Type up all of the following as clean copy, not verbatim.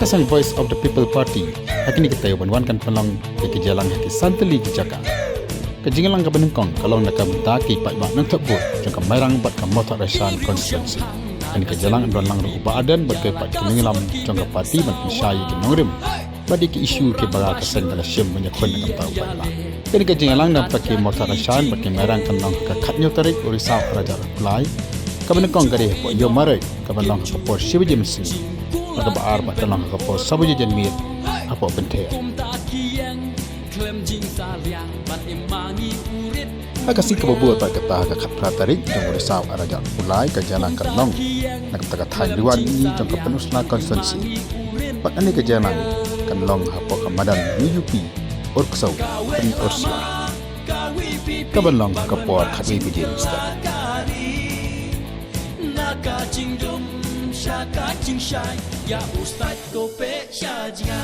Kasang Voice of the People Party hakini kita wan kan pelong ke jalan haki santeli jaka kejingalang ka benengkong kalau nak mendaki pak mak nak tebut jangka mairang bat ka motor resan constituency ini ke jalan don lang ru badan bat ke pat kininglam jangka parti bat misai ke nongrim badi ke isu ke baga ka sen kala syem banyak kon nak tahu bat la ini ke jingalang nak pakai motor resan bat ke mairang kan lang ka khatnyo tarik urisau raja reply ka benengkong gari po yo mare ka balong ka por shibaji mesin pada baar batalang ka po sabuji jenmir apa bente Hakasi kebubuat tak kata kat pratarik yang berisau arajak mulai ke jalan Kalong nak kata kata diwan ini jangka penusna konstituensi pak ani ke jalan Kalong hapo kamadan UUP orksau pen orsia kabalong kapor khabi bijin sta Shaka Chingshai Ya Ustad Kope Shajia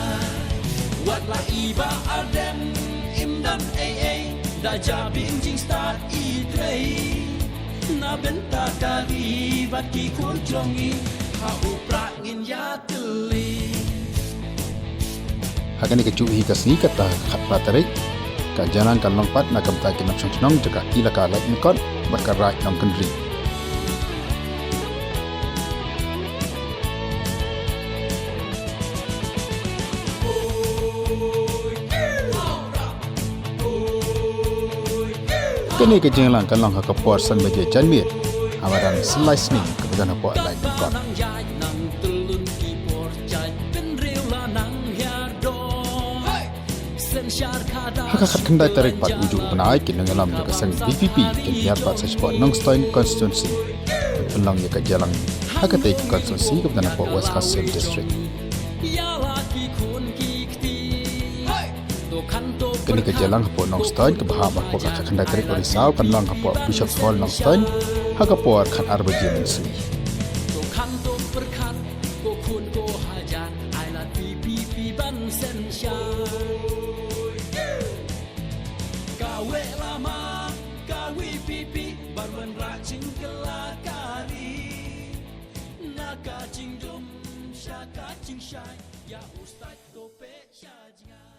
Watla Iba Adem Imdan AA Daja Binjing Start Itrei Na Benta Kali Baki Kunjongi Hau Prangin Ya Teli Hakani kecuhi kasni kata khatpa tarik ka jalan Kalong pat na kamta kinam chongnong jaka ilaka lak nikot berkarat nong kendri Kini kejengalan Kalong hakapor san baje janmir amaran slice ni kemudian apa lain kon hakakat kendai tarik pat ujuk benai kin ngalam jaga sang DPP kin biar pat sespot nongstoin constituency pelang jaga jalan hakatai constituency kemudian apa West Kasem district kini ke jalan hapo nongstoin ke bahab hapo kakak kendai tarik orisau kan lang hapo Bishop Hall nongstoin hakapor kan arbaji mensi Shaka Chingshai Ya Ustad Kope Shajia